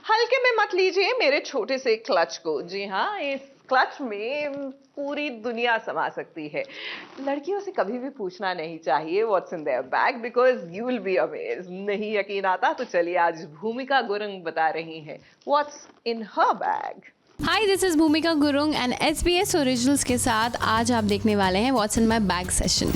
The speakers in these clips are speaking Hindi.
हल्के में मत लीजिए मेरे छोटे से क्लच को। जी हाँ, इस क्लच में पूरी दुनिया समा सकती है। लड़कियों से कभी भी पूछना नहीं चाहिए what's in their bag, because you will be amazed. नहीं यकीन आता तो चलिए आज भूमिका गुरुंग बता रही हैं what's in her bag. Hi, this is भूमिका गुरुंग एंड SBS ओरिजिनल्स के साथ आज आप देखने वाले हैं what's in my bag session.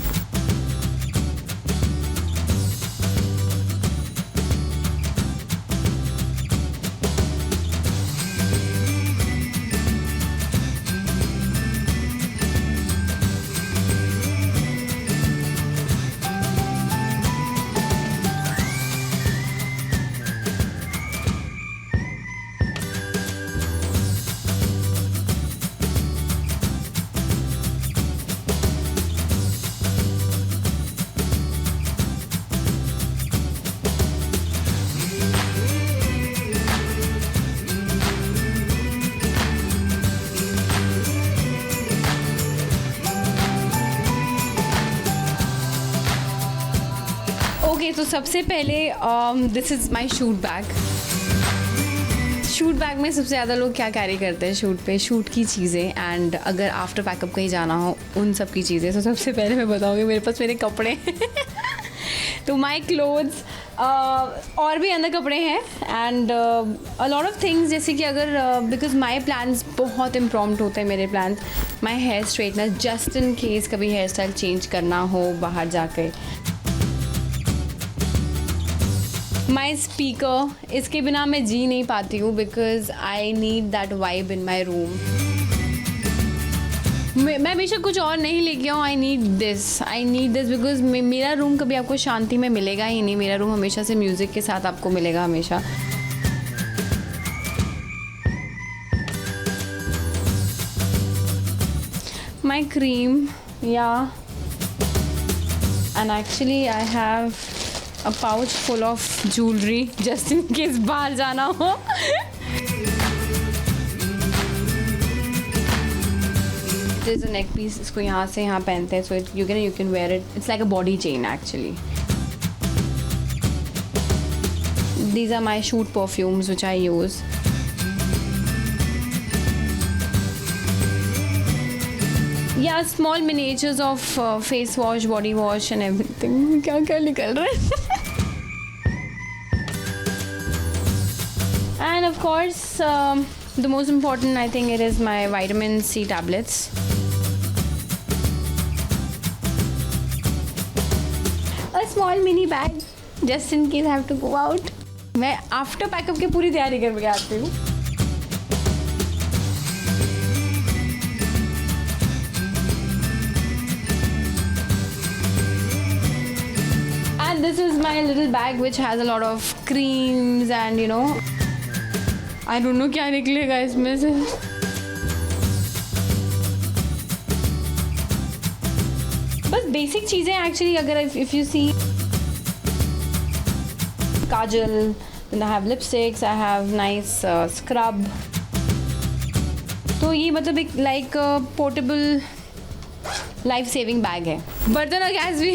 Okay, तो सबसे पहले this is my shoot bag. Shoot bag में सबसे ज़्यादा लोग क्या कैरी करते हैं शूट पे? शूट की चीज़ें, एंड अगर आफ्टर पैकअप कहीं जाना हो उन सब की चीज़ें। तो सबसे पहले मैं बताऊँगी मेरे पास मेरे कपड़े तो माई क्लोथ्स, और भी अंदर कपड़े हैं and a lot of things, जैसे कि अगर बिकॉज माई प्लान्स बहुत इम्प्रॉम्प्ट होते हैं मेरे plans. My hair straightener just in case कभी हेयर स्टाइल चेंज करना हो बाहर जाके। माई स्पीकर, इसके बिना मैं जी नहीं पाती हूँ because I need that vibe in my room. मैं हमेशा कुछ और नहीं लेके आऊँ, आई नीड दिस बिकॉज मेरा रूम कभी आपको शांति में मिलेगा ही नहीं। मेरा रूम हमेशा से म्यूज़िक के साथ आपको मिलेगा हमेशा। माई क्रीम, या and actually I have a pouch full of jewelry just in case बाहर जाना हो। There's a neck piece, इसको यहाँ से यहाँ पहनते हैं, so you can wear it. It's like a body chain actually. These are my shoot perfumes which I use. Yeah, small miniatures of face wash, body wash and everything. क्या क्या निकल रहा है? And of course, the most important, I think, it is my vitamin C tablets. A small mini bag, just in case I have to go out. मैं after पैकअप की पूरी तैयारी करके आती हूँ। And this is my little bag which has a lot of creams and you know, I don't know क्या निकलेगा इसमें से। बस बेसिक चीज़ें एक्चुअली। अगर if you see Kajal, then I have lipsticks, I have nice scrub। तो ये मतलब एक like portable life saving bag है। बर्तन और गैस भी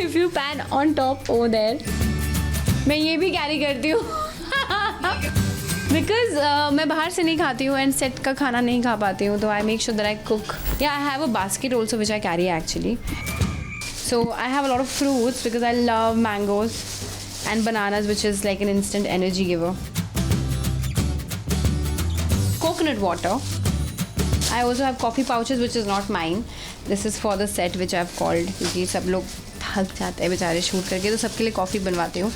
if you pan on top over there. मैं ये भी कैरी करती हूँ बिकॉज मैं बाहर से नहीं खाती हूँ एंड सेट का खाना नहीं खा पाती हूँ, तो I make sure that I cook. या I have a basket also which I carry actually. So I have a lot of fruits because I love mangoes and bananas which is like an instant energy giver. Coconut water. I also have coffee pouches which is not mine. This is for the set which I've called, क्योंकि सब लोग थक जाते हैं बेचारे शूट करके, तो सबके लिए कॉफ़ी बनवाती हूँ।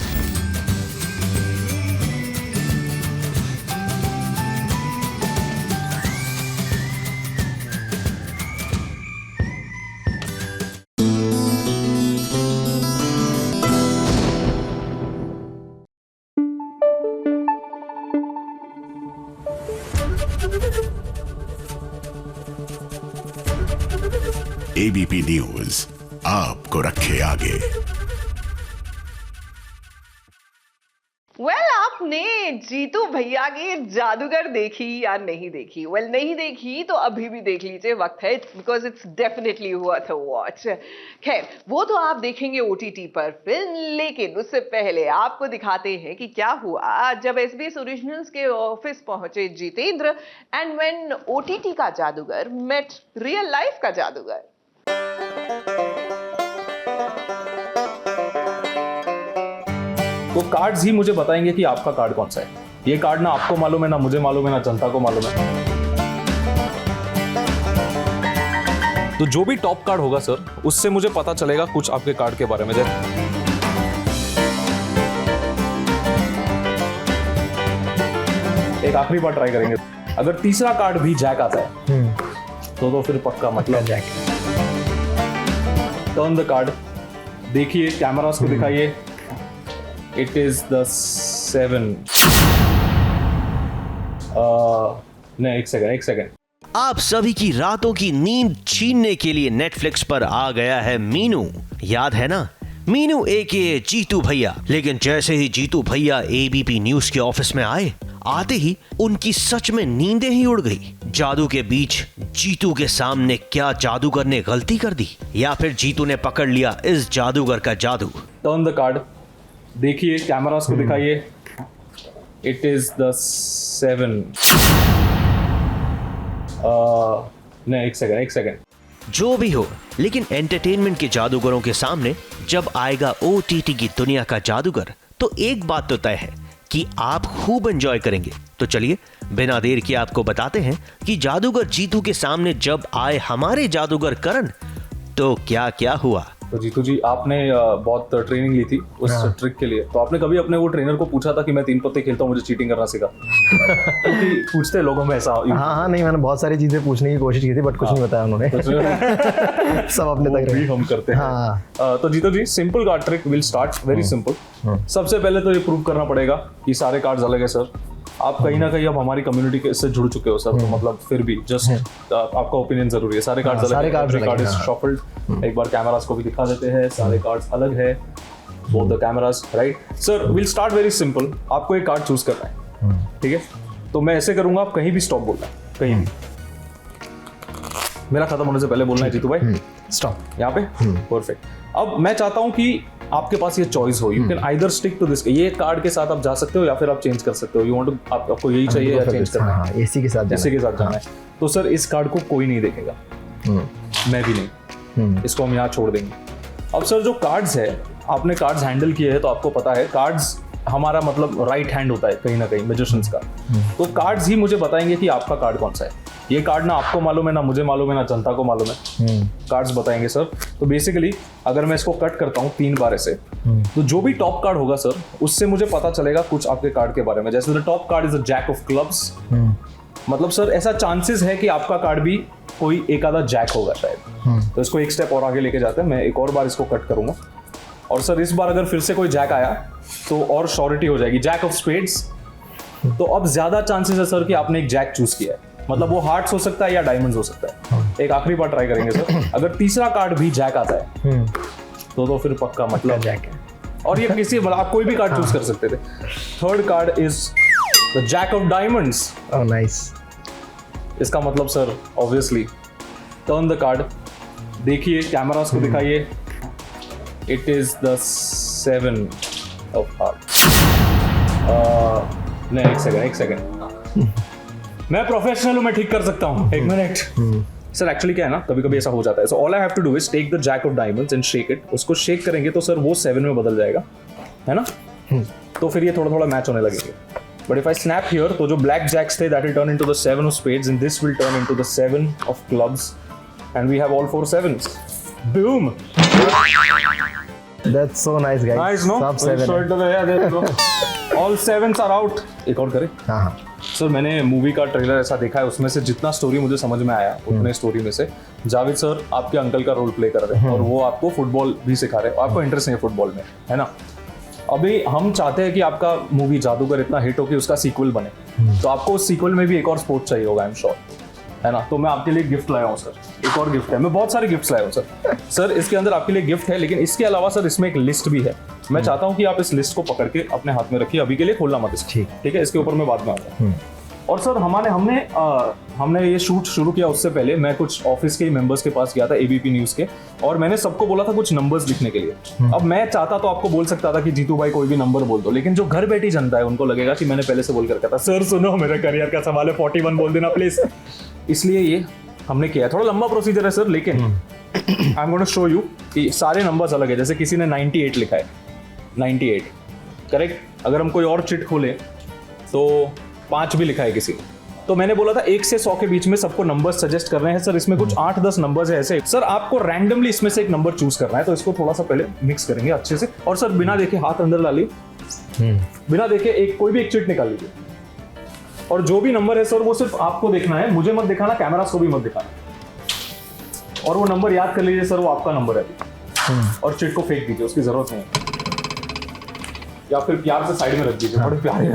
ABP न्यूज आपको रखे आगे। आपने जीतू भैया की जादूगर देखी या नहीं देखी? वेल, नहीं देखी तो अभी भी देख लीजिए, वक्त है, because it's definitely worth a watch. खैर, वो तो आप देखेंगे OTT पर फिल्म, लेकिन उससे पहले आपको दिखाते हैं कि क्या हुआ जब SBS ओरिजिनल्स के ऑफिस पहुंचे जितेंद्र एंड व्हेन OTT का जादूगर मेट रियल लाइफ का जादूगर। तो कार्ड्स ही मुझे बताएंगे कि आपका कार्ड कौन सा है। ये कार्ड ना आपको मालूम है, ना मुझे मालूम है, ना जनता को मालूम है। तो जो भी टॉप कार्ड होगा सर, उससे मुझे पता चलेगा कुछ आपके कार्ड के बारे में। एक आखिरी बार ट्राई करेंगे। अगर तीसरा कार्ड भी जैक आता है तो फिर पक्का मतलब जैक। टर्न द कार्ड, देखिए, कैमरास को दिखाइए। It is the 7. नहीं, एक सेकंड। आप सभी की रातों की नींद छीनने के लिए नेटफ्लिक्स पर आ गया है मीनू। याद है ना, मीनू एके जीतू भैया। लेकिन जैसे ही जीतू भैया ABP न्यूज के ऑफिस में आते ही उनकी सच में नींदें ही उड़ गई। जादू के बीच जीतू के सामने क्या जादूगर ने गलती कर दी, या फिर जीतू ने पकड़ लिया इस जादूगर का जादू? टर्न द कार्ड, देखिए, कैमरास को दिखाइए। It is the 7. नहीं, एक सेकंड। जो भी हो, लेकिन एंटरटेनमेंट के जादूगरों के सामने जब आएगा OTT की दुनिया का जादूगर, तो एक बात तो तय है कि आप खूब एंजॉय करेंगे। तो चलिए बिना देर के आपको बताते हैं कि जादूगर जीतू के सामने जब आए हमारे जादूगर करण, तो क्या क्या हुआ। तो जीतू जी, आपने बहुत ट्रेनिंग ली थी उस ट्रिक के लिए, तो आपने कभी अपने वो ट्रेनर को पूछा था कि मैं 3 पत्ते खेलता हूँ, मुझे चीटिंग करना सिखा? क्योंकि पूछते लोगों में ऐसा। हाँ, नहीं, मैंने बहुत सारी चीजें पूछने की कोशिश की थी, बट कुछ नहीं बताया उन्होंने। सब अपने तक रहे। हम करते हैं। तो Jeetu ji, simple card trick will start very simple. सबसे पहले तो ये प्रूव करना पड़ेगा कि सारे कार्ड्स अलग है सर। आप कहीं ना कहीं अब हमारी कम्युनिटी से जुड़ चुके हो सर, तो मतलब फिर भी जस्ट आपका ओपिनियन जरूरी है। सारे कार्ड्स अलग है, कार्ड इज शफल्ड। एक बार कैमरास को भी दिखा देते हैं, सारे कार्ड्स अलग है, both the cameras, right sir. Will start very simple. आपको एक कार्ड चूज करना है, ठीक है? तो मैं ऐसे करूंगा, आप कहीं भी स्टॉप बोलना है, कहीं भी। मेरा खत्म होने से पहले बोलना है जीतू भाई, स्टॉप यहाँ पे। परफेक्ट। अब मैं चाहता हूं कि आपके पास ये चॉइस हो, you can either stick to this. ये कार्ड के साथ आप जा सकते हो या फिर आप चेंज कर सकते हो। यू वांट टू, आपको यही चाहिए या चेंज करना है? इसी के साथ जाना है। तो सर, इस कार्ड को कोई नहीं देखेगा, मैं भी नहीं। इसको हम यहाँ छोड़ देंगे। अब सर, जो कार्ड्स है, आपने कार्ड्स हैंडल किए हैं तो आपको पता है कार्ड्स हमारा मतलब राइट हैंड होता है कहीं ना कहीं मैजिशियंस का। तो कार्ड्स ही मुझे बताएंगे कि आपका कार्ड कौन सा है। ये कार्ड ना आपको मालूम है, ना मुझे मालूम है, ना जनता को मालूम है। कार्ड्स बताएंगे सर। तो बेसिकली अगर मैं इसको कट करता हूँ 3 बार ऐसे, तो जो भी टॉप कार्ड होगा सर, उससे मुझे पता चलेगा कुछ आपके कार्ड के बारे में। जैसे the top card is the jack of clubs, मतलब सर ऐसा चांसेस है कि आपका कार्ड भी कोई एक आधा जैक होगा शायद। तो इसको एक स्टेप और आगे लेके जाते हैं। मैं एक और बार इसको कट करूंगा, और सर इस बार अगर फिर से कोई जैक आया तो और श्योरिटी हो जाएगी। जैक ऑफ स्पेड्स, तो अब ज्यादा चांसेस है सर कि आपने एक जैक चूज किया है, मतलब वो हार्ट्स हो सकता है या डायमंड्स हो सकता है। एक आखिरी बार ट्राई करेंगे सर। अगर तीसरा कार्ड भी जैक आता है तो फिर पक्का मतलब जैक है। और ये किसी, आप कोई भी कार्ड चूज कर सकते थे। Third card is the jack of diamonds. Oh nice. इसका मतलब sir obviously turn the card, देखिए, कैमरास को दिखाइए। It is the 7 of hearts. नहीं, एक सेकंड। मैं प्रोफेशनल हूं, मैं ठीक कर सकता हूं। एक मिनट सर, एक्चुअली क्या है ना, कभी कभी ऐसा हो जाता है। So all I have to do is take the jack of diamonds and shake it. उसको शेक करेंगे तो सर वो 7 में बदल जाएगा, है ना? तो फिर ये थोड़ा थोड़ा मैच होने लगेगा। But if I snap here, तो जो ब्लैक जैक्स थे, that will turn into the 7 of spades, and this will turn into the 7 of clubs, and we have all 4 sevens. Boom. That's so nice, guys. Nice, no? सब 7 है। All 7s are out. एक और करें? हाँ। सर, मैंने मूवी का ट्रेलर ऐसा देखा है, उसमें से जितना स्टोरी मुझे समझ में आया, उतने स्टोरी में से जावेद सर आपके अंकल का रोल प्ले कर रहे हैं, और वो आपको फुटबॉल भी सिखा रहे हैं। आपको इंटरेस्ट नहीं है फुटबॉल में, है ना? अभी हम चाहते हैं कि आपका मूवी जादूगर इतना हिट हो कि उसका सीक्वल बने, तो आपको उस सीक्वल में भी एक और स्पोर्ट चाहिए होगा, आई एम श्योर, है ना? तो मैं आपके लिए गिफ्ट लाया हूँ सर, एक और गिफ्ट है। मैं बहुत सारे गिफ्ट्स लाया हूँ सर। सर, इसके अंदर आपके लिए गिफ्ट है, लेकिन इसके अलावा सर इसमें एक लिस्ट भी है। मैं चाहता हूँ कि आप इस लिस्ट को पकड़ के अपने हाथ में रखिए, अभी के लिए खोलना मत इसको, ठीक है? इसके ऊपर मैं बाद में आता हूँ। और सर हमने ये शूट शुरू किया उससे पहले मैं कुछ ऑफिस के मेंबर्स के पास गया था एबीपी न्यूज के, और मैंने सबको बोला था कुछ नंबर्स लिखने के लिए। अब मैं चाहता तो आपको बोल सकता था कि जीतू भाई कोई भी नंबर बोल दो, लेकिन जो घर बैठी जनता है उनको लगेगा कि मैंने पहले से बोल कर था, सर सुनो मेरे करियर का सवाल है 41 बोल देना प्लीज। इसलिए ये हमने किया। थोड़ा लंबा प्रोसीजर है सर, लेकिन I am going to show you कि सारे नंबर्स अलग है। जैसे किसी ने 98 लिखा है, 98 करेक्ट। अगर हम कोई और चिट खोले तो 5 भी लिखा है किसी ने। तो मैंने बोला था 1 से 100 के बीच में सबको नंबर्स सजेस्ट कर रहे हैं सर। इसमें कुछ 8-10 नंबर्स है ऐसे, सर आपको रैंडमली इसमें से एक नंबर चूज करना है। तो इसको थोड़ा सा पहले मिक्स करेंगे अच्छे से, और सर बिना देखे हाथ अंदर डालिए, बिना देखे कोई भी एक चिट निकाल लीजिए, और जो भी नंबर है सर वो सिर्फ आपको देखना है, मुझे मत दिखाना, कैमरास को भी मत दिखाना। और वो नंबर याद कर लीजिए सर, वो आपका नंबर है, और चिट को फेंक दीजिए, उसकी जरूरत नहीं है, या फिर प्यार से साइड में रख दीजिए। बड़े प्यारे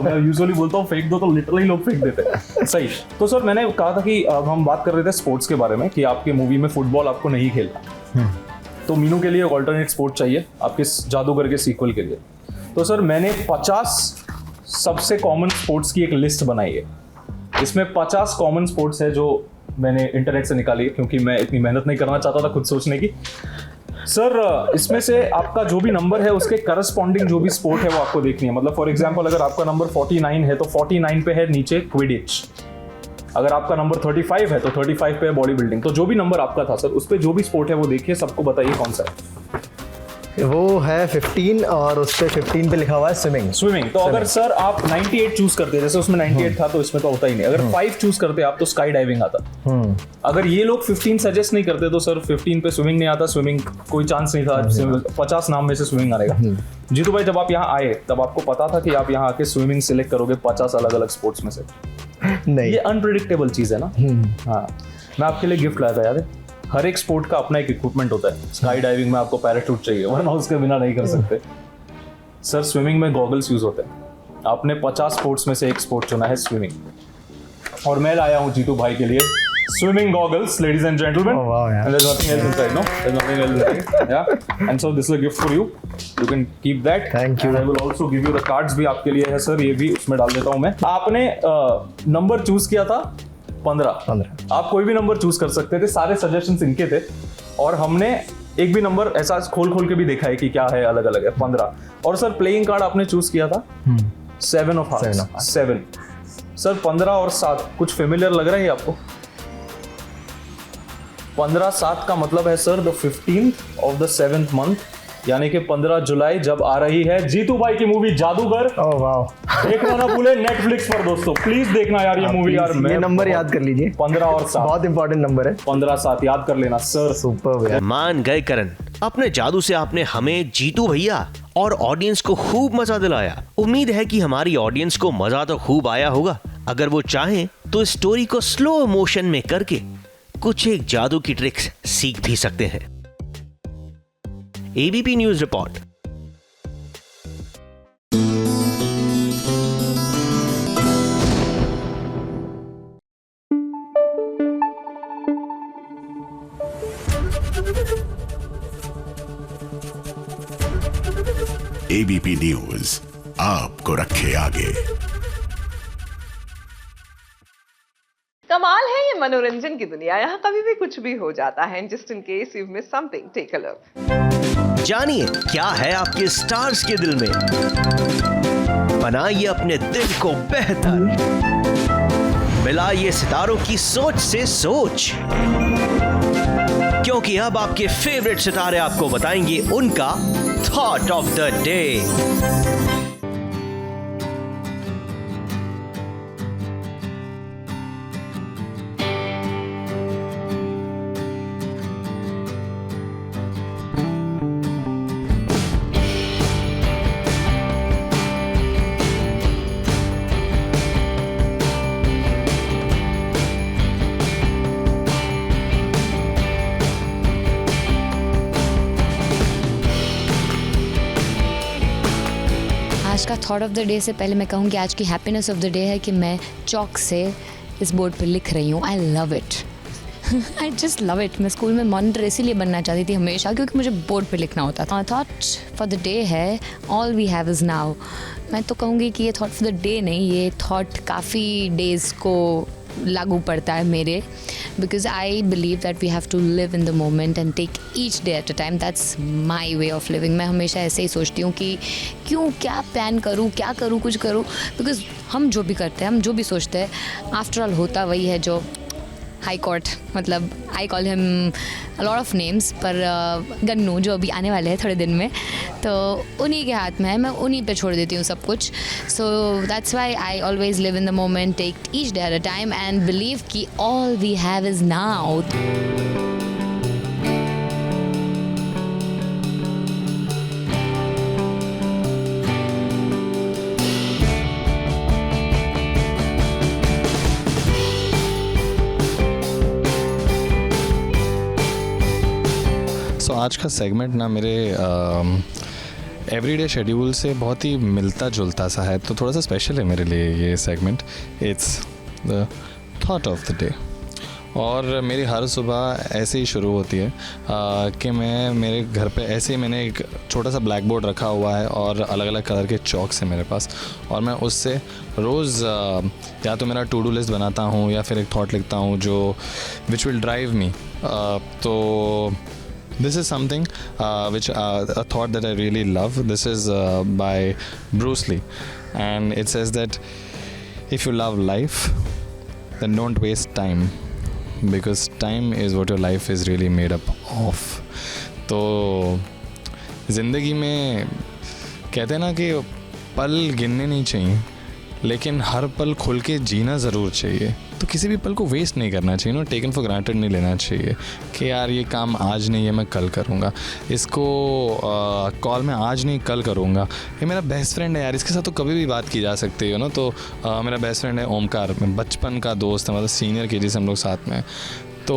मैं यूजुअली बोलता हूँ फेंक दो, तो लिटरली लोग फेंक देते हैं। सही। तो सर मैंने कहा था कि हम बात कर रहे थे स्पोर्ट्स के बारे में, कि आपके मूवी में फुटबॉल आपको नहीं खेलना, तो मीनू के लिए ऑल्टरनेट स्पोर्ट चाहिए आपके जादूगर के सीक्वल के लिए। तो सर मैंने 50 सबसे कॉमन स्पोर्ट्स की एक लिस्ट बनाई है। इसमें 50 कॉमन स्पोर्ट्स है जो मैंने इंटरनेट से निकाली है, क्योंकि मैं इतनी मेहनत नहीं करना चाहता था खुद सोचने की। सर इसमें से आपका जो भी नंबर है उसके करस्पॉन्डिंग जो भी स्पोर्ट है वो आपको देखनी है। मतलब फॉर एग्जांपल अगर आपका नंबर 49 है तो 49 पे है नीचे क्विडिच। अगर आपका नंबर 35 है तो 35 पे है बॉडी बिल्डिंग। तो जो भी नंबर आपका था सर, उस पे जो भी स्पोर्ट है वो देखिए, सबको बताइए कौन सा है। वो है 15 और उस पे 15 पे लिखा हुआ है स्विमिंग। तो अगर सर आप 98 चूज करते, जैसे उसमें 98 था तो इसमें तो होता ही नहीं। अगर 5 चूज करते आप तो स्काई डाइविंग आता। अगर ये लोग 15 सजेस्ट नहीं करते तो सर 15 पे स्विमिंग नहीं आता, स्विमिंग कोई चांस नहीं था। 50 नाम में से स्विमिंग आएगा। जीतू भाई जब आप यहाँ आए तब आपको पता था कि आप यहाँ आके स्विमिंग सिलेक्ट करोगे 50 अलग अलग स्पोर्ट्स में से? नहीं, ये अनप्रिडिक्टेबल चीज है ना। हाँ, मैं आपके लिए गिफ्ट लाया था, याद है? हर एक स्पोर्ट का अपना एक इक्विपमेंट होता है। स्काई डाइविंग में आपको पैराशूट चाहिए, वरना उसके बिना नहीं कर सकते। सर स्विमिंग में गॉगल्स यूज होते हैं। आपने 50 स्पोर्ट्स में से एक स्पोर्ट चुना है स्विमिंग, और मैं लाया हूं जीतू भाई के लिए swimming goggles, ladies and gentlemen. Oh, wow, yeah. And there's nothing else inside, no? There's nothing else inside. Yeah. And so this is a gift for you. You can keep that. Thank you. And I will also give you the cards भी आपके लिए है सर, ये भी उसमें डाल देता हूं मैं। आपने नंबर चूज किया था 15। आप कोई भी नंबर चूज कर सकते थे, सारे सजेशंस इनके थे, और हमने एक भी नंबर ऐसा खोल के भी देखा है कि क्या है, अलग अलग है। 15। और सर प्लेइंग कार्ड आपने चूज किया था 7 ऑफ हार्ट्स। 7 सर 15 और 7 कुछ फेमिलियर लग रहा है आपको? 15-7 का मतलब है sir the 15th of the 7th month, यानी कि 15 जुलाई जब आ रही है जीतू भाई की मूवी जादूगर। ओह वाओ, देखना ना भूले नेटफ्लिक्स पर दोस्तों, प्लीज देखना यार ये मूवी। यार ये नंबर याद कर लीजिए, 15 और 7 बहुत इंपॉर्टेंट नंबर है। 15-7 याद कर लेना सर। सुपर यार। मान गए करण, अपने जादू से आपने हमें, जीतू भैया और ऑडियंस को खूब मजा दिलाया। उम्मीद है कि हमारी ऑडियंस को मजा तो खूब आया होगा। अगर वो चाहें तो इस स्टोरी को स्लो मोशन में करके कुछ एक जादू की ट्रिक्स सीख भी सकते हैं। ABP news report. ABP news आपको रखे आगे। कमाल है ये मनोरंजन की दुनिया, यहाँ कभी भी कुछ भी हो जाता है। Just in case you miss something, take a look. जानिए क्या है आपके स्टार्स के दिल में, बनाइए अपने दिल को बेहतर, मिलाइए सितारों की सोच से सोच, क्योंकि अब आपके फेवरेट सितारे आपको बताएंगे उनका थॉट ऑफ द डे। आज का थॉट ऑफ द डे से पहले मैं कहूँ कि आज की हैप्पीनेस ऑफ द डे है कि मैं चॉक से इस बोर्ड पर लिख रही हूँ I love it. I just love it. मैं स्कूल में मॉनिटर इसीलिए बनना चाहती थी हमेशा, क्योंकि मुझे बोर्ड पे लिखना होता था. थॉट फॉर द डे है all we have is now. मैं तो कहूँगी कि ये थॉट फॉर द डे नहीं, ये थॉट काफ़ी डेज़ को लागू पड़ता है मेरे, because I believe that we have to live in the moment and take each day at a time. That's my way of living. मैं हमेशा ऐसे ही सोचती हूँ कि क्यों, क्या प्लान करूँ, क्या करूँ, कुछ करूँ, बिकॉज हम जो भी करते हैं, हम जो भी सोचते हैं, आफ्टर ऑल होता वही है जो हाई कोर्ट, मतलब I call him a lot of names, पर गन्नू जो अभी आने वाले हैं थोड़े दिन में, तो उन्हीं के हाथ में है. मैं उन्हीं पे छोड़ देती हूँ सब कुछ. So that's why I always live in the moment, take each day at a time and believe कि all we have is now. So आज का सेगमेंट ना मेरे एवरीडे शेड्यूल से बहुत ही मिलता जुलता सा है, तो थोड़ा सा स्पेशल है मेरे लिए ये segment. It's the thought of the day. और मेरी हर सुबह ऐसे ही शुरू होती है कि मैं मेरे घर पे ऐसे ही मैंने एक छोटा सा ब्लैक बोर्ड रखा हुआ है और अलग अलग कलर के चॉक्स हैं मेरे पास, और मैं उससे रोज़ या तो मेरा टू डू लिस्ट बनाता हूँ या फिर एक थॉट लिखता हूँ जो विच विल ड्राइव मी. तो this is something which a thought that I really love. This is by Bruce Lee, and it says that if you love life, then don't waste time, because time is what your life is really made up of. तो ज़िंदगी में कहते हैं ना कि पल गिनने नहीं चाहिए, लेकिन हर पल खुल के जीना ज़रूर चाहिए. तो किसी भी पल को वेस्ट नहीं करना चाहिए, टेकन फॉर ग्रांटेड नहीं लेना चाहिए कि यार ये काम आज नहीं है मैं कल करूँगा, इसको कॉल मैं आज नहीं कल करूँगा, ये मेरा बेस्ट फ्रेंड है यार, इसके साथ तो कभी भी बात की जा सकती है ना. तो मेरा बेस्ट फ्रेंड है ओमकार, बचपन का दोस्त है, मतलब सीनियर केजी से हम लोग साथ में. तो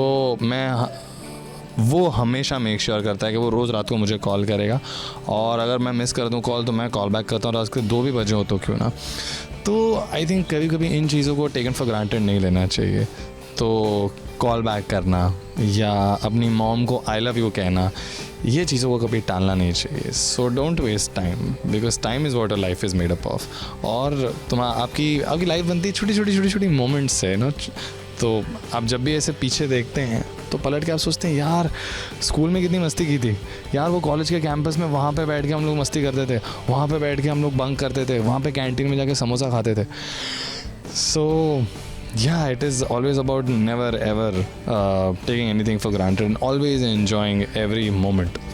वो हमेशा मेक श्योर करता है कि वो रोज़ रात को मुझे कॉल करेगा, और अगर मैं मिस कर दूँ कॉल तो मैं कॉल बैक करता हूँ, रात के 2 भी बजे हो तो क्यों ना. तो आई थिंक कभी कभी इन चीज़ों को टेकन फॉर ग्रांटेड नहीं लेना चाहिए. तो कॉल बैक करना या अपनी मॉम को आई लव यू कहना, ये चीज़ों को कभी टालना नहीं चाहिए. So don't waste time, because time is what your life is made up of. और आपकी लाइफ बनती है छोटी छोटी मोमेंट्स से ना. तो आप जब भी ऐसे पीछे देखते हैं तो पलट के आप सोचते हैं यार स्कूल में कितनी मस्ती की थी यार, वो कॉलेज के कैंपस में वहाँ पे बैठ के हम लोग मस्ती करते थे, वहाँ पे बैठ के हम लोग बंक करते थे, वहाँ पे कैंटीन में जाके समोसा खाते थे. सो yeah, it is always about never ever taking anything for granted and always enjoying every moment.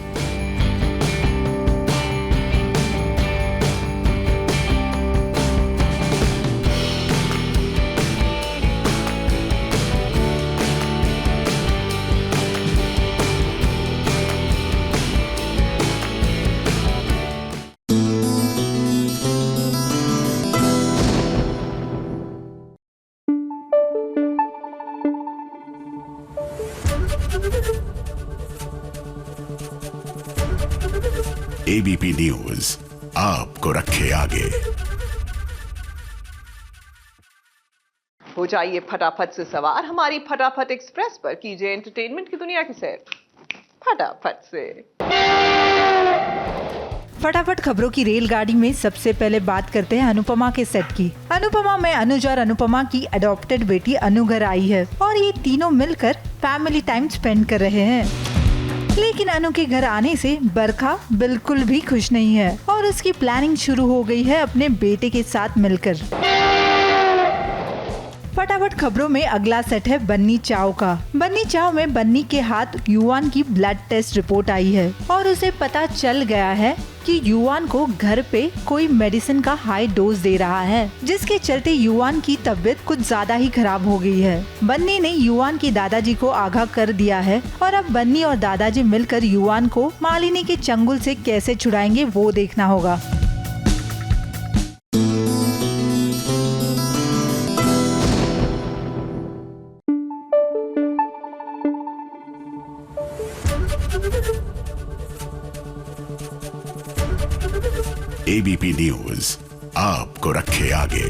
ABP news आपको रखे आगे. हो जाइए फटाफट से सवार हमारी फटाफट एक्सप्रेस पर, कीजिए एंटरटेनमेंट की दुनिया की सैर फटाफट से. फटाफट खबरों की रेलगाड़ी में सबसे पहले बात करते हैं अनुपमा के सेट की. अनुपमा में अनुज और अनुपमा की अडॉप्टेड बेटी अनु घर आई है और ये तीनों मिलकर फैमिली टाइम स्पेंड कर रहे हैं. लेकिन अनु के घर आने से बरखा बिल्कुल भी खुश नहीं है और उसकी प्लानिंग शुरू हो गई है अपने बेटे के साथ मिलकर. फटाफट खबरों में अगला सेट है बन्नी चाव का. बन्नी चाव में बन्नी के हाथ युवान की ब्लड टेस्ट रिपोर्ट आई है और उसे पता चल गया है कि युवान को घर पे कोई मेडिसिन का हाई डोज दे रहा है, जिसके चलते युवान की तबीयत कुछ ज्यादा ही खराब हो गई है. बन्नी ने युवान के दादाजी को आगाह कर दिया है और अब बन्नी और दादाजी मिलकर युवान को मालिनी के चंगुल से कैसे छुड़ाएंगे वो देखना होगा. एबीपी न्यूज आपको रखे आगे.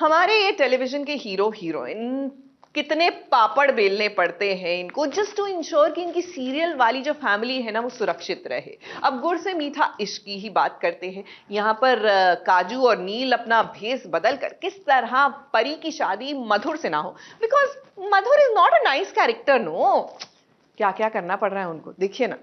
हमारे ये टेलीविजन के हीरो हीरोइन कितने पापड़ बेलने पड़ते हैं इनको जस्ट टू इंश्योर कि इनकी सीरियल वाली जो फैमिली है ना वो सुरक्षित रहे। अब गुड़ से मीठा इश्क की ही बात करते हैं। यहाँ पर काजू और नील अपना भेस बदल कर किस तरह परी की शादी मधुर से ना हो, because Madhur is not a nice character. No, क्या क्या करना पड़ रहा है उनको, देखिए ना।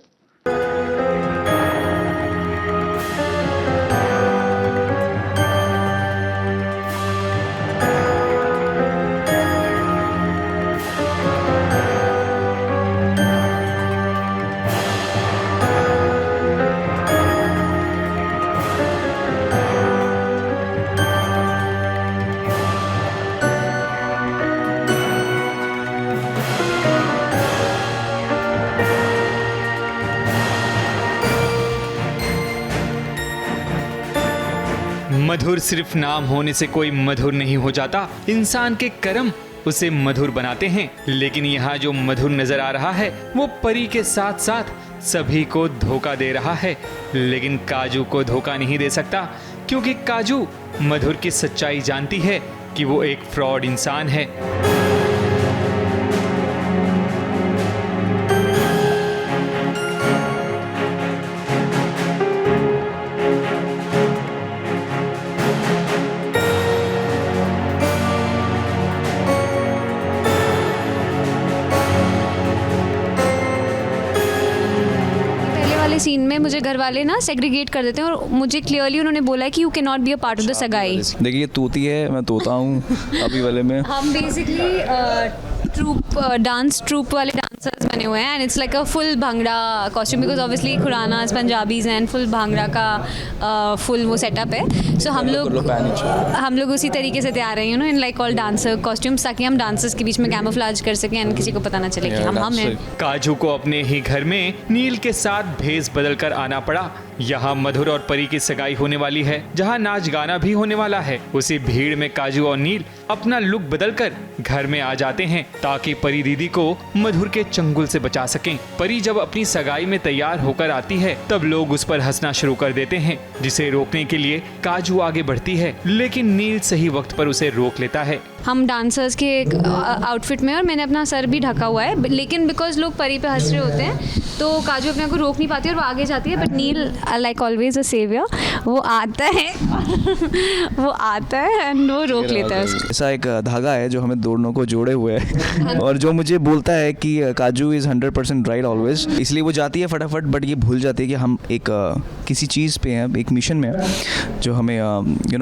मधुर सिर्फ नाम होने से कोई मधुर नहीं हो जाता, इंसान के कर्म उसे मधुर बनाते हैं। लेकिन यहाँ जो मधुर नजर आ रहा है वो परी के साथ साथ सभी को धोखा दे रहा है। लेकिन काजू को धोखा नहीं दे सकता, क्योंकि काजू मधुर की सच्चाई जानती है कि वो एक फ्रॉड इंसान है। सीन में मुझे घर वाले ना सेग्रीगेट कर देते हैं और मुझे क्लियरली उन्होंने बोला है कि you can not be a part of the सगाई। देखिए ये तूती है, मैं तोता हूँ अभी वाले में। हम बेसिकली डांस ट्रूप वाले डांसर्स बने हुए हैं and it's like a full bhangra costume because obviously Khuranas Punjabis and full bhangra का फुल वो सेटअप है। सो हम लोग उसी तरीके से तैयार हैं, you know, in like all dancer costumes, ताकि हम डांसर्स के बीच में कैमोफ्लेज कर सकें एंड किसी को पता ना चले कि हम हैं। काजू को अपने ही घर में नील के साथ भेस बदल कर आना पड़ा। यहाँ मधुर और परी की सगाई होने वाली है, जहाँ नाच गाना भी होने वाला है। उसी भीड़ में काजू और नील अपना लुक बदलकर घर में आ जाते हैं ताकि परी दीदी को मधुर के चंगुल से बचा सकें। परी जब अपनी सगाई में तैयार होकर आती है तब लोग उस पर हंसना शुरू कर देते हैं, जिसे रोकने के लिए काजू आगे बढ़ती है, लेकिन नील सही वक्त पर उसे रोक लेता है। हम डांसर्स के आउटफिट में और मैंने अपना सर भी ढका हुआ है, लेकिन बिकॉज लोग परी पे हंस रहे होते हैं तो काजू अपने आप को रोक नहीं पाती और वो आगे जाती है। But Neel like always a saviour, वो आता है वो आता है एंड वो रोक लेता है उसको। ऐसा एक धागा है जो हमें दोनों को जोड़े हुए है और जो मुझे बोलता है कि काजू इज़ 100% राइट ऑलवेज, इसलिए वो जाती है फटाफट, बट ये भूल जाती है कि हम एक किसी चीज़ पे हैं, एक मिशन में जो हमें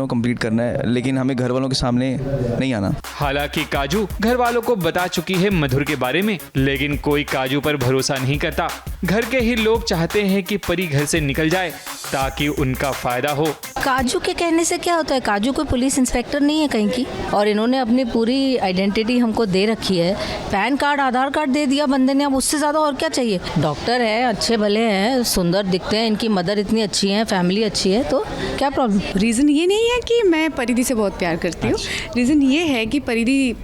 कंप्लीट करना है, लेकिन हमें घर वालों के सामने नहीं आना। हालांकि काजू घर वालों को बता चुकी है मधुर के बारे में, लेकिन कोई काजू पर भरोसा नहीं करता। घर के ही लोग चाहते हैं कि परी घर से निकल जाए ताकि उनका फायदा हो। काजू के कहने से क्या होता है, काजू कोई पुलिस इंस्पेक्टर नहीं है कहीं की, और इन्होंने अपनी पूरी आइडेंटिटी हमको दे रखी है। पैन कार्ड आधार कार्ड दे दिया बंदे ने, अब उससे ज़्यादा और क्या चाहिए। डॉक्टर है, अच्छे भले हैं, सुंदर दिखते हैं, इनकी मदर इतनी अच्छी है, फैमिली अच्छी है, तो क्या प्रॉब्लम। रीज़न ये नहीं है कि मैं परिधि से बहुत प्यार करती हूँ, रीज़न ये है कि परिधि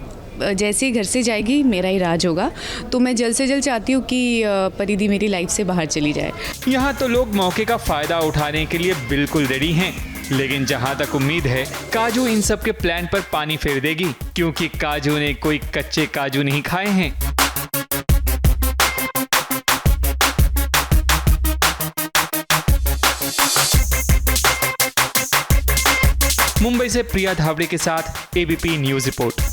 जैसे ही घर से जाएगी मेरा ही राज होगा, तो मैं जल्द से जल्द चाहती हूँ कि परिधि मेरी लाइफ से बाहर चली जाए। यहाँ तो लोग मौके का फायदा उठाने के लिए बिल्कुल रेडी हैं, लेकिन जहाँ तक उम्मीद है काजू इन सब के प्लान पर पानी फेर देगी, क्योंकि काजू ने कोई कच्चे काजू नहीं खाए हैं। मुंबई से प्रिया धावड़े के साथ ABP news report.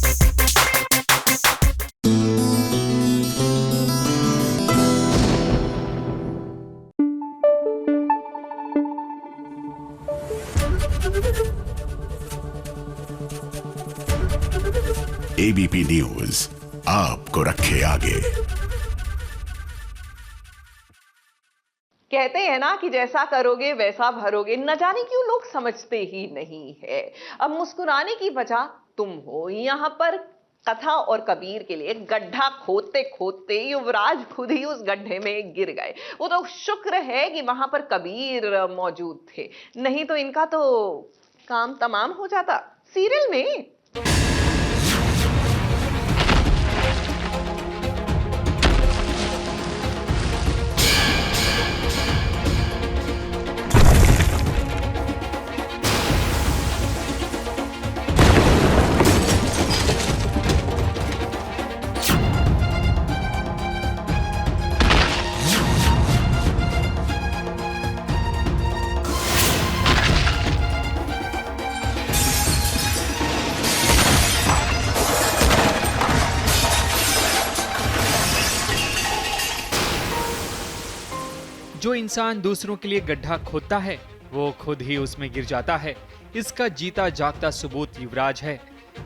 ABP news आपको रखे आगे। कहते हैं ना कि जैसा करोगे वैसा भरोगे, न जाने क्यों लोग समझते ही नहीं है। अब मुस्कुराने की वजह तुम हो। यहाँ पर कथा और कबीर के लिए गड्ढा खोदते खोदते युवराज खुद ही उस गड्ढे में गिर गए। वो तो शुक्र है कि वहां पर कबीर मौजूद थे, नहीं तो इनका तो काम तमाम हो जाता। सीरियल में जो इंसान दूसरों के लिए गड्ढा खोदता है वो खुद ही उसमें गिर जाता है। इसका जीता जागता सबूत युवराज है।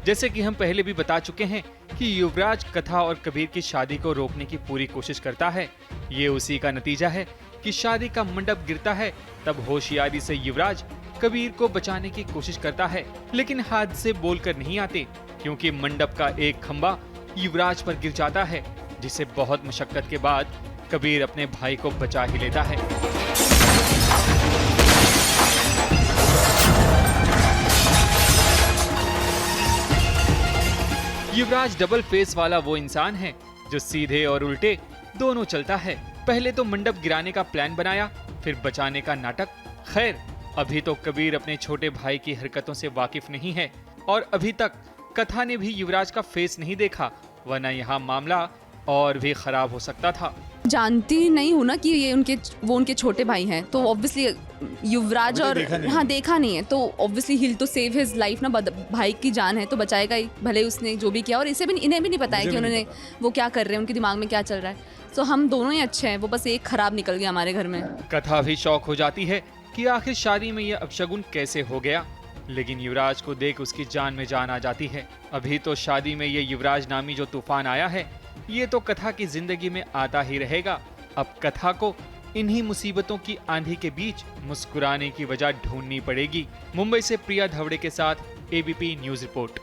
जैसे कि हम पहले भी बता चुके हैं कि युवराज कथा और कबीर की शादी को रोकने की पूरी कोशिश करता है। ये उसी का नतीजा है कि शादी का मंडप गिरता है। तब होशियारी से युवराज कबीर को बचाने की कोशिश करता है, लेकिन हादसे बोलकर नहीं आते, क्योंकि मंडप का एक खंबा युवराज पर गिर जाता है, जिसे बहुत मशक्कत के बाद कबीर अपने भाई को बचा ही लेता है। युवराज डबल फेस वाला वो इंसान है जो सीधे और उल्टे दोनों चलता है। पहले तो मंडप गिराने का प्लान बनाया, फिर बचाने का नाटक। खैर, अभी तो कबीर अपने छोटे भाई की हरकतों से वाकिफ नहीं है और अभी तक कथा ने भी युवराज का फेस नहीं देखा, वरना यहाँ मामला और भी खराब हो सकता था। जानती नहीं हूँ ना कि ये उनके छोटे भाई हैं, तो ऑब्वियसली युवराज और हाँ देखा नहीं है, तो ऑब्वियसली हिल तो सेव हिज लाइफ ना, भाई की जान है तो बचाएगा ही, भले उसने जो भी किया। और इन्हें भी नहीं पता है कि उन्होंने वो क्या कर रहे हैं, उनके दिमाग में क्या चल रहा है। तो हम दोनों ही अच्छे हैं, वो बस एक खराब निकल गया हमारे घर में। कथा भी शौक हो जाती है कि आखिर शादी में यह अपशगुन कैसे हो गया, लेकिन युवराज को देख उसकी जान में जान आ जाती है। अभी तो शादी में ये युवराज नामी जो तूफान आया है, ये तो कथा की जिंदगी में आता ही रहेगा। अब कथा को इन्हीं मुसीबतों की आंधी के बीच मुस्कुराने की वजह ढूंढनी पड़ेगी। मुंबई से प्रिया धवड़े के साथ ABP news report.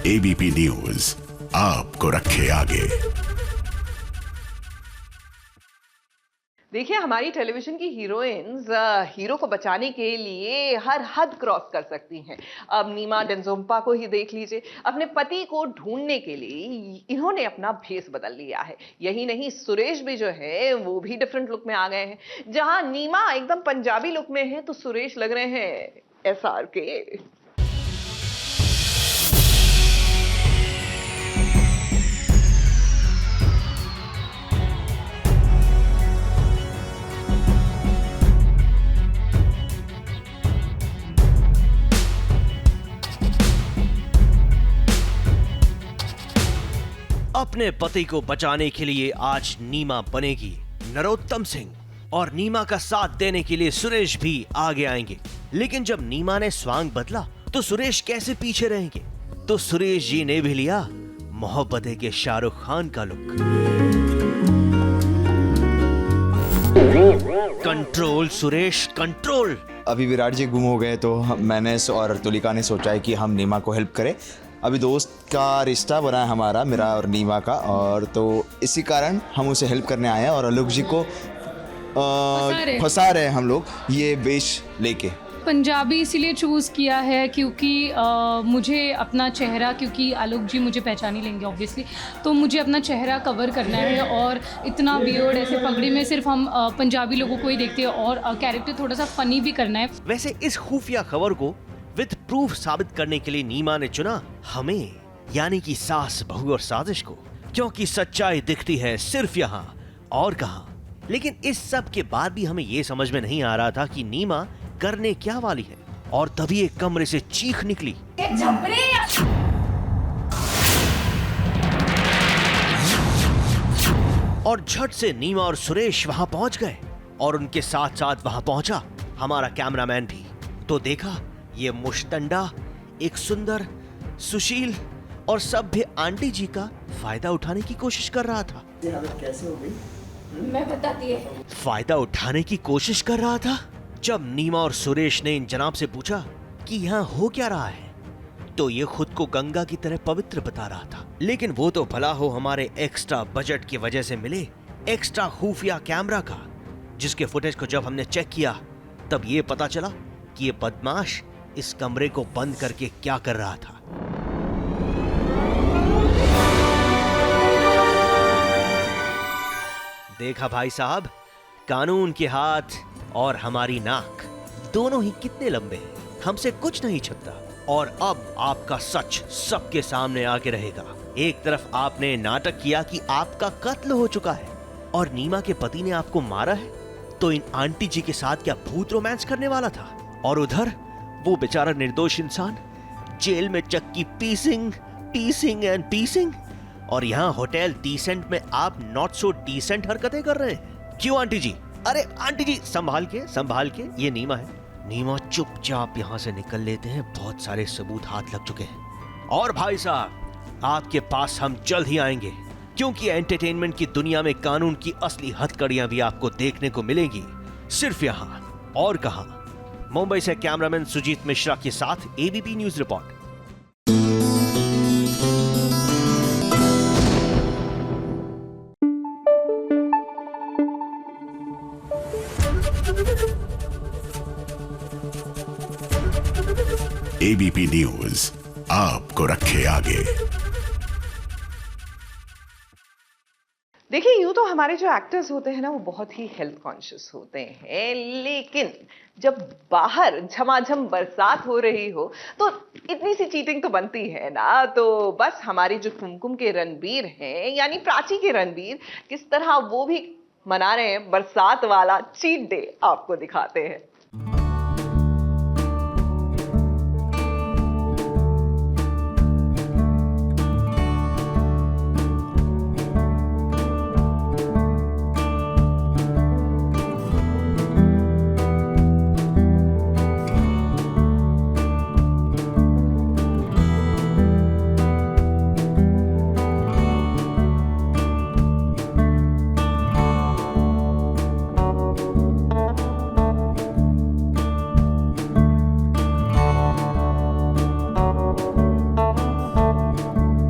ABP news आपको रखे आगे। देखिए, हमारी टेलीविजन की हीरोइंस हीरो को बचाने के लिए हर हद क्रॉस कर सकती हैं। अब नीमा डेंजोम्पा को ही देख लीजिए, अपने पति को ढूंढने के लिए इन्होंने अपना भेस बदल लिया है। यही नहीं, सुरेश भी जो है वो भी डिफरेंट लुक में आ गए हैं। जहां नीमा एकदम पंजाबी लुक में है, तो सुरेश लग रहे हैं SRK। अपने पति को बचाने के लिए आज नीमा बनेगी नरोत्तम सिंह, और नीमा का साथ देने के लिए सुरेश भी आगे आएंगे। लेकिन जब नीमा ने स्वांग बदला तो सुरेश कैसे पीछे रहेंगे? तो सुरेश जी ने भी लिया मोहब्बतें के शाहरुख खान का लुक। Control Suresh, control. अभी विराट जी गुम हो गए तो मैंने और तुलिका ने सोचा है कि हम नीमा को हेल्प करें। अभी दोस्त का रिश्ता बना है हमारा, मेरा और नीमा का, और तो इसी कारण हम उसे हेल्प करने आए हैं और आलोक जी को फंसा रहे हैं हम लोग ये वेश लेके। पंजाबी इसीलिए चूज़ किया है क्योंकि मुझे अपना चेहरा, क्योंकि आलोक जी मुझे पहचान ही लेंगे ऑब्वियसली, तो मुझे अपना चेहरा कवर करना है। और इतना वियर्ड ऐसे पगड़ी में सिर्फ हम पंजाबी लोगों को ही देखते हैं, और कैरेक्टर थोड़ा सा फनी भी करना है। वैसे इस खुफिया खबर को विद प्रूफ साबित करने के लिए नीमा ने चुना हमें, यानी कि सास, बहू और साजिश को, क्योंकि सच्चाई दिखती है सिर्फ यहाँ और कहाँ। लेकिन इस सब के बाद भी हमें ये समझ में नहीं आ रहा था कि नीमा करने क्या वाली है, और तभी एक कमरे से चीख निकली। और झट से नीमा और सुरेश वहां पहुंच गए, और उनके साथ साथ वहां पहुंचा हमारा कैमरामैन भी। तो देखा ये मुश्तंडा एक सुंदर, सुशील और सभ्य आंटी जी का फायदा उठाने की कोशिश कर रहा था। कैसे हो गई मैं बताती है। फायदा उठाने की कोशिश कर रहा था। जब नीमा और सुरेश ने इन जनाब से पूछा कि यहाँ हो क्या रहा है, तो ये खुद को गंगा की तरह पवित्र बता रहा था। लेकिन वो तो भला हो हमारे एक्स्ट्रा बजट की वजह से मिले एक्स्ट्रा खुफिया कैमरा का, जिसके फुटेज को जब हमने चेक किया तब ये पता चला कि ये बदमाश इस कमरे को बंद करके क्या कर रहा था। देखा भाई साहब, कानून के हाथ और हमारी नाक दोनों ही कितने लंबे हैं, हमसे कुछ नहीं छिपता। और अब आपका सच सबके सामने आके रहेगा। एक तरफ आपने नाटक किया कि आपका कत्ल हो चुका है और नीमा के पति ने आपको मारा है, तो इन आंटी जी के साथ क्या भूत रोमांस करने वाला था, और उधर वो बेचारा निर्दोष इंसान जेल में चक्की पीसिंग एंड पीसिंग, और यहाँ होटल डिसेंट में आप नॉट सो डिसेंट हरकतें कर रहे हैं। क्यों आंटी जी? अरे आंटी जी संभाल के, ये नीमा है, नीमा चुपचाप यहाँ से निकल लेते हैं, बहुत सारे सबूत हाथ लग चुके हैं। और भाई साहब आपके पास हम जल्द ही आएंगे, क्योंकि एंटरटेनमेंट की दुनिया में कानून की असली हथकड़ियां भी आपको देखने को मिलेंगी, सिर्फ यहाँ और कहां। मुंबई से कैमरामैन सुजीत मिश्रा के साथ ABP news report. ABP news आपको रखे आगे। देखिए, यूं तो हमारे जो एक्टर्स होते हैं ना, वो बहुत ही हेल्थ कॉन्शियस होते हैं, लेकिन जब बाहर झमाझम बरसात हो रही हो तो इतनी सी चीटिंग तो बनती है ना। तो बस हमारे जो कुमकुम के रणबीर हैं, यानी प्राची के रणबीर, किस तरह वो भी मना रहे हैं बरसात वाला चीट डे, आपको दिखाते हैं।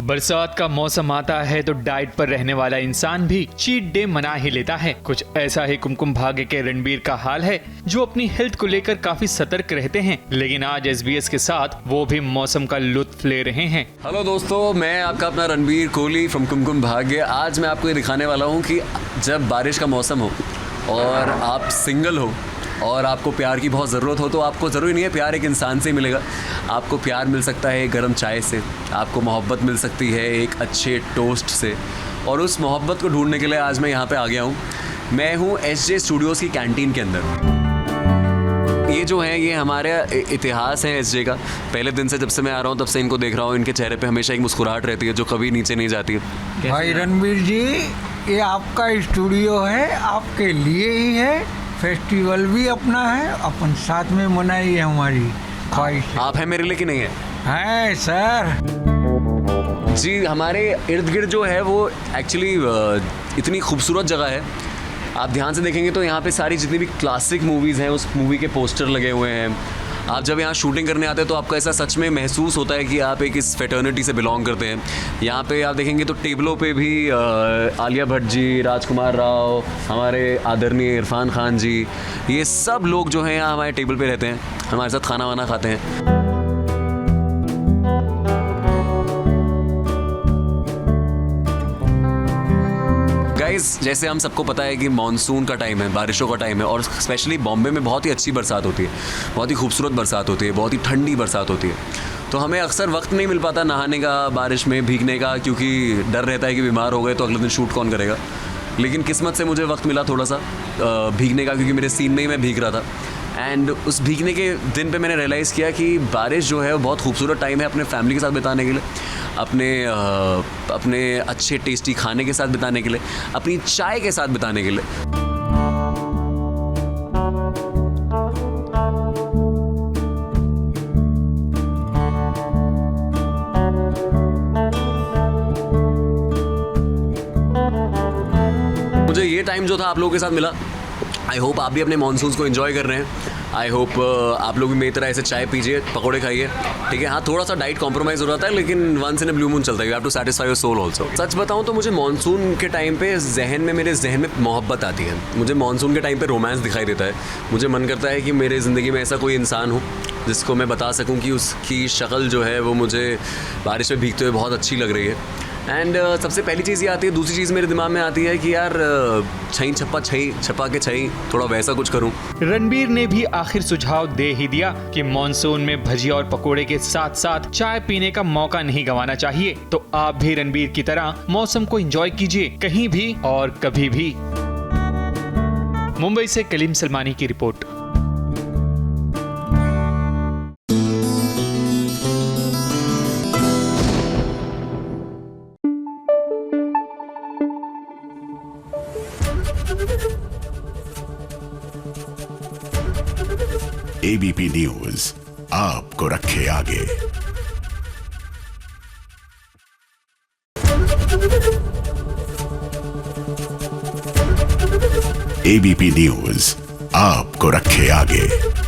बरसात का मौसम आता है तो डाइट पर रहने वाला इंसान भी चीट डे मना ही लेता है। कुछ ऐसा ही कुमकुम भाग्य के रणबीर का हाल है, जो अपनी हेल्थ को लेकर काफी सतर्क रहते हैं, लेकिन आज एसबीएस के साथ वो भी मौसम का लुत्फ ले रहे हैं। हेलो दोस्तों, मैं आपका अपना रणबीर कोहली फ्रॉम कुमकुम भाग्य। आज मैं आपको ये दिखाने वाला हूँ कि जब बारिश का मौसम हो और आप सिंगल हो और आपको प्यार की बहुत ज़रूरत हो, तो आपको ज़रूरी नहीं है प्यार एक इंसान से ही मिलेगा। आपको प्यार मिल सकता है एक गर्म चाय से, आपको मोहब्बत मिल सकती है एक अच्छे टोस्ट से, और उस मोहब्बत को ढूंढने के लिए आज मैं यहाँ पे आ गया हूँ। मैं हूँ एसजे स्टूडियोज़ की कैंटीन के अंदर। ये जो है, ये हमारे इतिहास है एसजे का। पहले दिन से जब से मैं आ रहा हूँ तब से इनको देख रहा हूँ, इनके चेहरे पे हमेशा एक मुस्कुराहट रहती है जो कभी नीचे नहीं जाती है। भाई रणबीर जी, ये आपका स्टूडियो है, आपके लिए ही है। फेस्टिवल भी अपना है, अपन साथ में मनाई है हमारी ख्वाहिश। आप हैं मेरे लिए कि नहीं है? है सर जी। हमारे इर्द गिर्द जो है वो एक्चुअली इतनी खूबसूरत जगह है। आप ध्यान से देखेंगे तो यहाँ पे सारी जितनी भी क्लासिक मूवीज़ हैं उस मूवी के पोस्टर लगे हुए हैं। आप जब यहाँ शूटिंग करने आते हैं तो आपको ऐसा सच में महसूस होता है कि आप एक इस फेटर्निटी से बिलोंग करते हैं। यहाँ पे आप देखेंगे तो टेबलों पे भी आलिया भट्ट जी, राजकुमार राव, हमारे आदरणीय इरफान खान जी, ये सब लोग जो हैं यहाँ हमारे टेबल पे रहते हैं, हमारे साथ खाना वाना खाते हैं। जैसे हम सबको पता है कि मानसून का टाइम है, बारिशों का टाइम है, और स्पेशली बॉम्बे में बहुत ही अच्छी बरसात होती है, बहुत ही खूबसूरत बरसात होती है, बहुत ही ठंडी बरसात होती है। तो हमें अक्सर वक्त नहीं मिल पाता नहाने का, बारिश में भीगने का, क्योंकि डर रहता है कि बीमार हो गए तो अगले दिन शूट कौन करेगा। लेकिन किस्मत से मुझे वक्त मिला थोड़ा सा भीगने का, क्योंकि मेरे सीन में ही मैं भीग रहा था। एंड उस भीगने के दिन पे मैंने रियलाइज़ किया कि बारिश जो है वो बहुत खूबसूरत टाइम है अपने फैमिली के साथ बिताने के लिए, अपने अच्छे टेस्टी खाने के साथ बिताने के लिए, अपनी चाय के साथ बिताने के लिए। मुझे ये टाइम जो था आप लोगों के साथ मिला, आई होप आप भी अपने मानसून्स को एंजॉय कर रहे हैं। आई होप आप लोग भी मेरी तरह ऐसे चाय पीजिए, पकौड़े खाइए, ठीक है। हाँ, थोड़ा सा डाइट कॉम्प्रोमाइज़ हो रहा है, लेकिन once in a blue moon चलता है। You have to satisfy your soul also. सच बताऊँ तो मुझे मानसून के टाइम पे मेरे जहन में मोहब्बत आती है। मुझे मानसून के टाइम पे रोमांस दिखाई देता है। मुझे मन करता है कि मेरे ज़िंदगी में ऐसा कोई इंसान हो जिसको मैं बता सकूँ कि उसकी शक्ल जो है वो मुझे बारिश में भीगते हुए बहुत अच्छी लग रही है। एंड सबसे पहली चीज़ ये आती है। दूसरी चीज़ मेरे दिमाग में आती है कि यार छई छपा के थोड़ा वैसा कुछ करूं। रणबीर ने भी आखिर सुझाव दे ही दिया कि मॉनसून में भजिया और पकोड़े के साथ साथ चाय पीने का मौका नहीं गंवाना चाहिए। तो आप भी रणबीर की तरह मौसम को एंजॉय कीजिए, कहीं भी और कभी भी। मुंबई से कलीम सलमानी की रिपोर्ट। एबीपी न्यूज आपको रखे आगे। एबीपी न्यूज आपको रखे आगे।